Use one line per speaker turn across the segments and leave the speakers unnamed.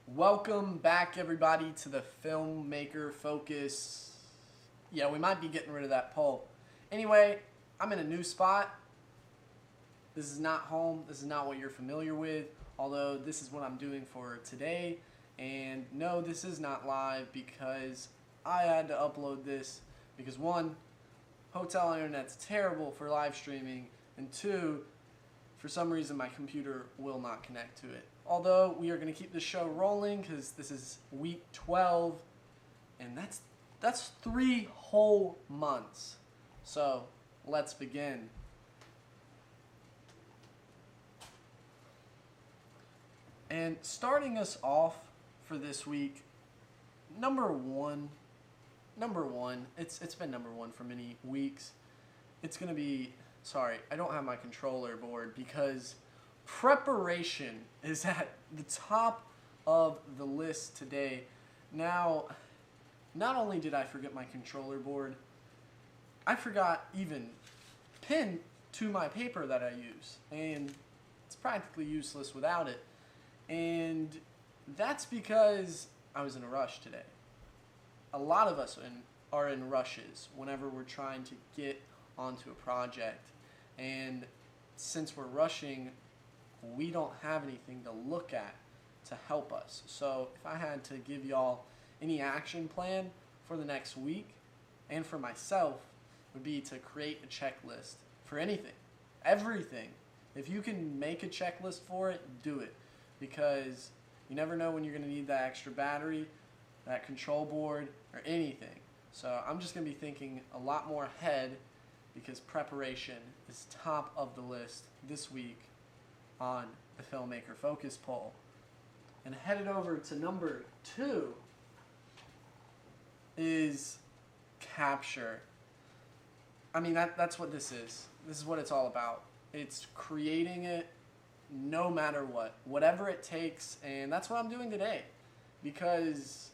Welcome back, everybody, to the Filmmaker Focus. Yeah, we might be getting rid of that poll. Anyway, I'm in a new spot. This is not home. This is not what you're familiar with, although this is what I'm doing for today. And no, this is not live because I had to upload this because one, hotel internet's terrible for live streaming, and two, for some reason my computer will not connect to it. Although we are going to keep the show rolling because this is week 12, and that's 3 whole months. So let's begin. And starting us off for this week, number one, it's been number one for many weeks. It's going to be, sorry, I don't have my controller board because preparation is at the top of the list today. Now, not only did I forget my controller board, I forgot even pen to my paper that I use, and it's practically useless without it. And that's because I was in a rush today. A lot of us are in rushes whenever we're trying to get onto a project, and since we're rushing, we don't have anything to look at to help us. So if I had to give y'all any action plan for the next week, and for myself, would be to create a checklist for anything, everything. If you can make a checklist for it, do it, because you never know when you're going to need that extra battery, that control board, or anything. So I'm just going to be thinking a lot more ahead because preparation is top of the list this week on the Filmmaker Focus poll. And headed over to number 2 is capture. I mean, that's what this is. This is what it's all about. It's creating it no matter what, whatever it takes, and that's what I'm doing today because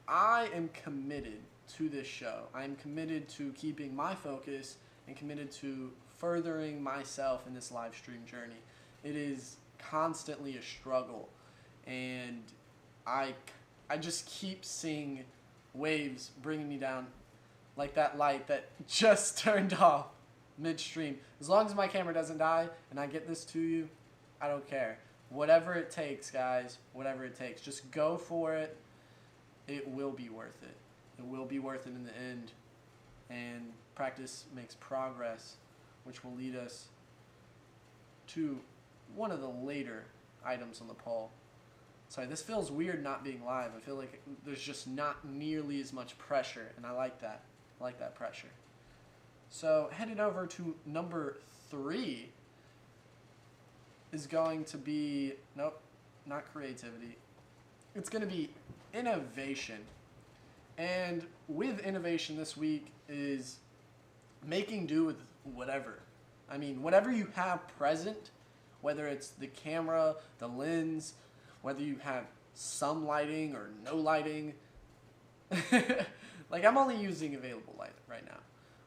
I am committed to this show. I am committed to keeping my focus and committed to furthering myself in this live stream journey. It is constantly a struggle, and I just keep seeing waves bringing me down like that light that just turned off midstream. As long as my camera doesn't die and I get this to you, I don't care. Whatever it takes, guys, whatever it takes. Just go for it. It will be worth it. It will be worth it in the end. And practice makes progress, which will lead us to one of the later items on the poll. Sorry, this feels weird not being live. I feel like there's just not nearly as much pressure, and I like that. I like that pressure. So headed over to number 3 is going to be, nope, not creativity. It's going to be innovation. And with innovation this week is making do with whatever. I mean, whatever you have present, whether it's the camera, the lens, whether you have some lighting or no lighting. Like, I'm only using available light right now.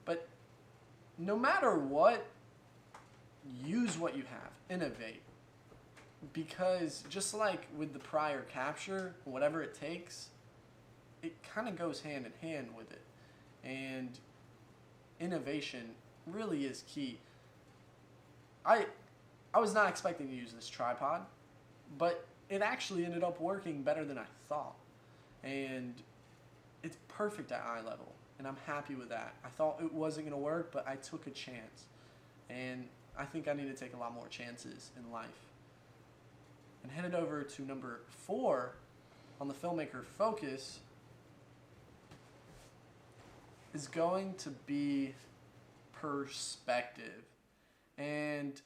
But no matter what, use what you have. Innovate. Because just like with the prior capture, whatever it takes, it kind of goes hand in hand with it. And innovation really is key. I was not expecting to use this tripod, but it actually ended up working better than I thought. And it's perfect at eye level, and I'm happy with that. I thought it wasn't going to work, but I took a chance. And I think I need to take a lot more chances in life. And headed over to number 4 on the Filmmaker Focus is going to be perspective. And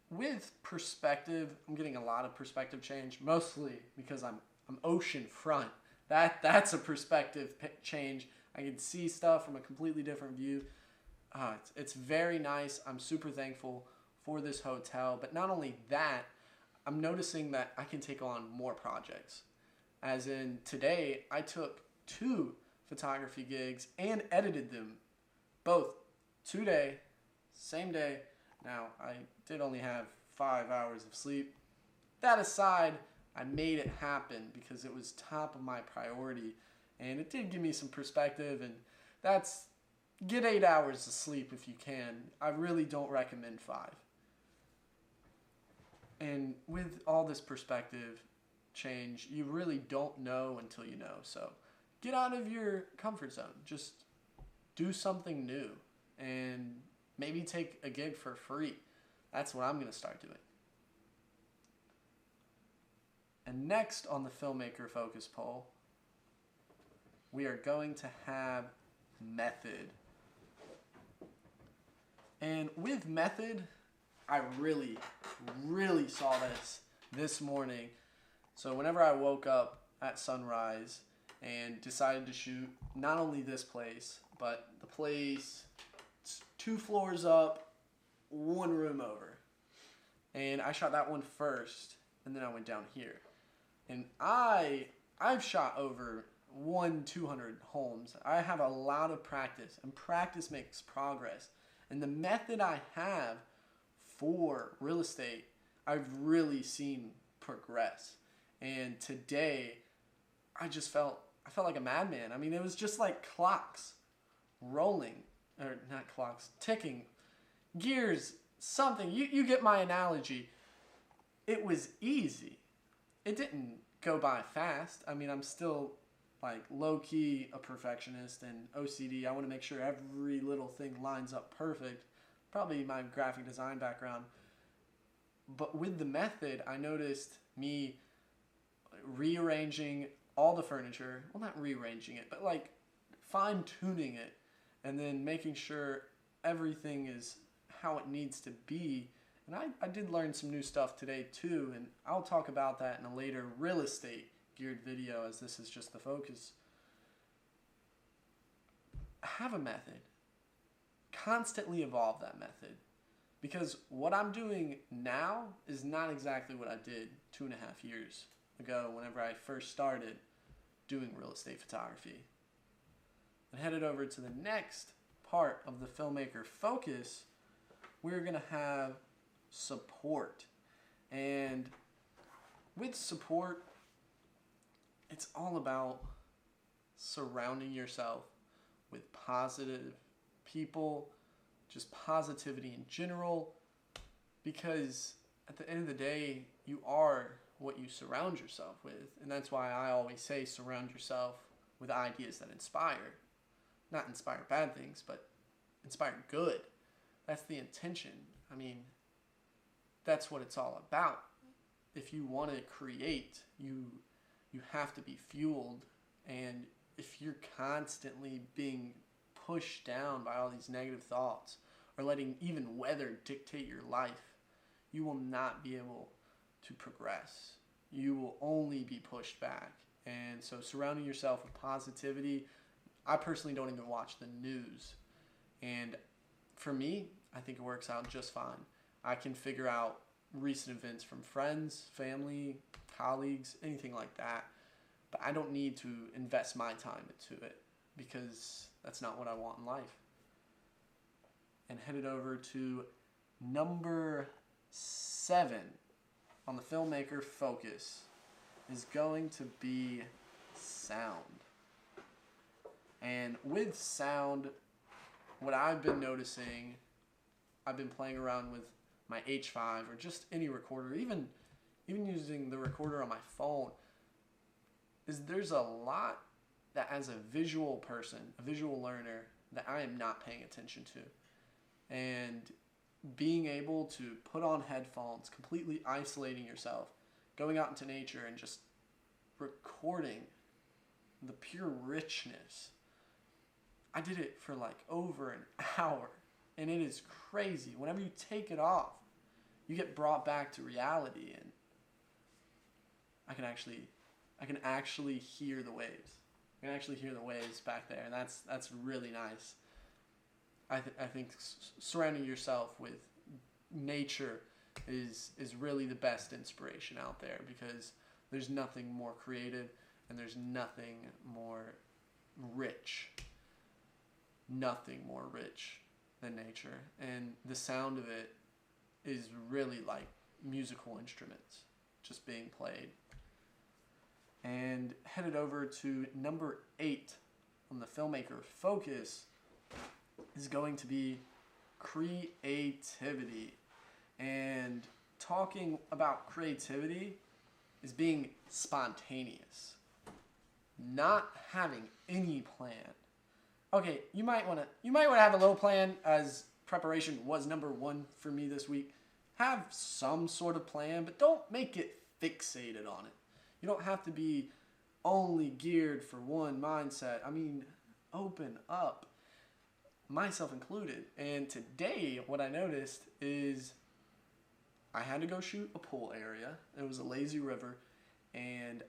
with perspective, I'm getting a lot of perspective change, mostly because I'm ocean front. That's a perspective change. I can see stuff from a completely different view. It's very nice. I'm super thankful for this hotel. But not only that, I'm noticing that I can take on more projects. As in today, I took 2 photography gigs and edited them both today, same day. Now, I did only have 5 hours of sleep. That aside, I made it happen because it was top of my priority, and it did give me some perspective. And that's, get 8 hours of sleep if you can. I really don't recommend 5. And with all this perspective change, you really don't know until you know. So get out of your comfort zone. Just do something new and maybe take a gig for free. That's what I'm going to start doing. And next on the filmmaker focus poll, we are going to have method. And with method, I really saw this morning. So whenever I woke up at sunrise and decided to shoot not only this place, but the place 2 floors up, 1 room over. And I shot that one first, and then I went down here. And I've shot over 200 homes. I have a lot of practice, and practice makes progress. And the method I have for real estate, I've really seen progress. And today, I felt like a madman. I mean, it was just like clocks rolling, or not clocks, ticking, gears, something. You get my analogy. It was easy. It didn't go by fast. I mean, I'm still like low-key a perfectionist and OCD. I want to make sure every little thing lines up perfect. Probably my graphic design background. But with the method, I noticed me rearranging all the furniture. Well, not rearranging it, but like fine-tuning it, and then making sure everything is how it needs to be. And I did learn some new stuff today too, and I'll talk about that in a later real estate geared video, as this is just the focus. Have a method. Constantly evolve that method. Because what I'm doing now is not exactly what I did 2.5 years ago whenever I first started doing real estate photography. And headed over to the next part of the filmmaker focus, we're going to have support. And with support, it's all about surrounding yourself with positive people, just positivity in general, because at the end of the day, you are what you surround yourself with. And that's why I always say surround yourself with ideas that inspire. Not inspire bad things, but inspire good. That's the intention. I mean, that's what it's all about. If you want to create, you have to be fueled. And if you're constantly being pushed down by all these negative thoughts, or letting even weather dictate your life, you will not be able to progress. You will only be pushed back. And so surrounding yourself with positivity, I personally don't even watch the news. And for me, I think it works out just fine. I can figure out recent events from friends, family, colleagues, anything like that. But I don't need to invest my time into it, because that's not what I want in life. And headed over to number 7 on the filmmaker focus is going to be sound. And with sound, what I've been noticing, I've been playing around with my H5 or just any recorder, even using the recorder on my phone, is there's a lot that as a visual person, a visual learner, that I am not paying attention to. And being able to put on headphones, completely isolating yourself, going out into nature and just recording the pure richness. I did it for like over an hour, and it is crazy. Whenever you take it off, you get brought back to reality, and I can actually hear the waves. I can actually hear the waves back there, and that's really nice. I think surrounding yourself with nature is really the best inspiration out there, because there's nothing more creative and there's nothing more rich. Nothing more rich than nature. And the sound of it is really like musical instruments just being played. and headed over to number 8 on the filmmaker focus is going to be creativity. And talking about creativity is being spontaneous, not having any plan. Okay, you might want to have a little plan, as preparation was number 1 for me this week. Have some sort of plan, but don't make it fixated on it. You don't have to be only geared for one mindset. I mean, open up, myself included. And today, what I noticed is I had to go shoot a pool area. It was a lazy river, and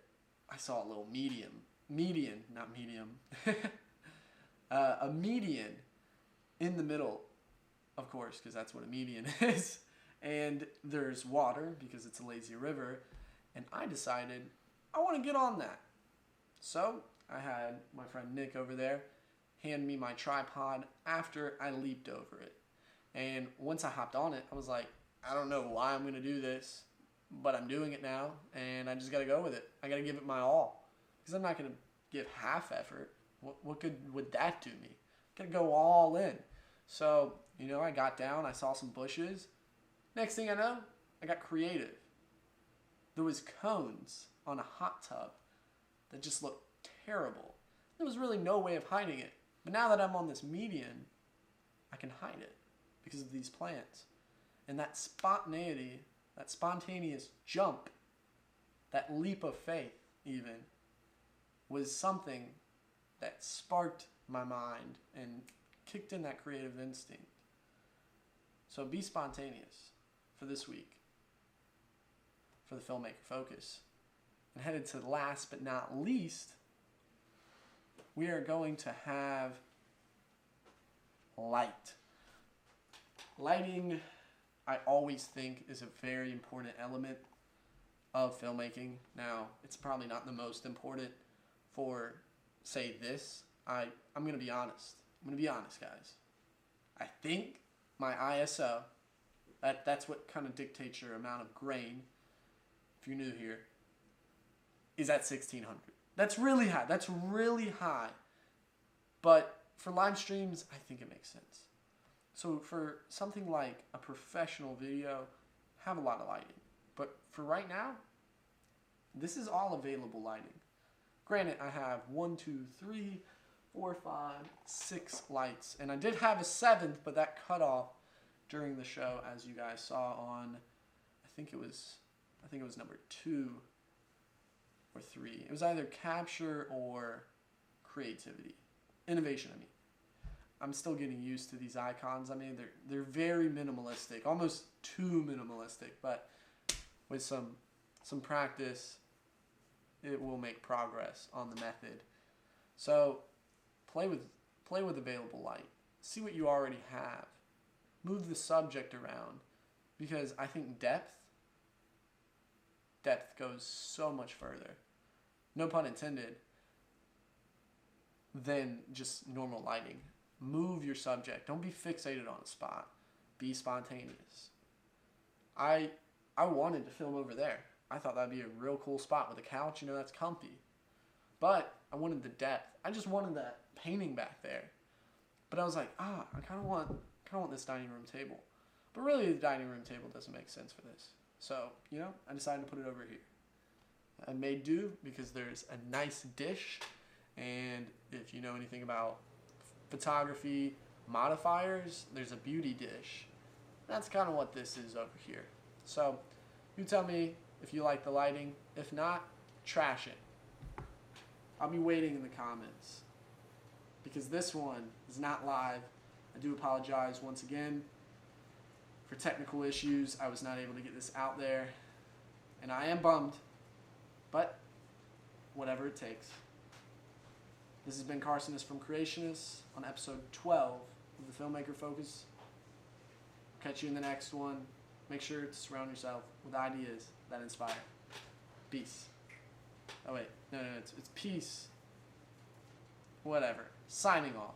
I saw a little median, not medium, a median in the middle, of course, because that's what a median is. And there's water because it's a lazy river, and I decided I want to get on that. So I had my friend Nick over there hand me my tripod after I leaped over it. And once I hopped on it, I was like, I don't know why I'm going to do this, but I'm doing it now, and I just got to go with it. I got to give it my all, because I'm not going to give half effort. What good would that do me? Got to go all in. So, I got down, I saw some bushes. Next thing I know, I got creative. There was cones on a hot tub that just looked terrible. There was really no way of hiding it. But now that I'm on this median, I can hide it because of these plants. And that spontaneity, that spontaneous jump, that leap of faith even, was something that sparked my mind and kicked in that creative instinct. So be spontaneous for this week, for the filmmaker focus. And headed to last but not least, we are going to have light. Lighting, I always think, is a very important element of filmmaking. Now, it's probably not the most important for, say, this. I'm going to be honest. Guys. I think my ISO, that's what kind of dictates your amount of grain, if you're new here, is at 1600. That's really high. But for live streams, I think it makes sense. So for something like a professional video, have a lot of lighting. But for right now, this is all available lighting. Granted, I have 1, 2, 3, 4, 5, 6 lights. And I did have a 7th, but that cut off during the show, as you guys saw on, I think it was number 2 or 3. It was either capture or creativity. Innovation, I mean. I'm still getting used to these icons. I mean, they're very minimalistic, almost too minimalistic, but with some practice, it will make progress on the method. So play with available light. See what you already have. Move the subject around, because I think depth goes so much further, no pun intended, than just normal lighting. Move your subject. Don't be fixated on a spot. Be spontaneous. I wanted to film over there. I thought that'd be a real cool spot with a couch, that's comfy. But I wanted the depth. I just wanted that painting back there. But I was like, I kind of want this dining room table. But really, the dining room table doesn't make sense for this. So, I decided to put it over here. I made do because there's a nice dish, and if you know anything about photography modifiers, there's a beauty dish. That's kind of what this is over here. So, you tell me if you like the lighting. If not, trash it. I'll be waiting in the comments, because this one is not live. I do apologize once again for technical issues. I was not able to get this out there, and I am bummed, but whatever it takes. This has been Carson from Creationists on episode 12 of the Filmmaker Focus. Catch you in the next one. Make sure to surround yourself with ideas that inspire. Peace. Oh wait, no, it's peace. Whatever. Signing off.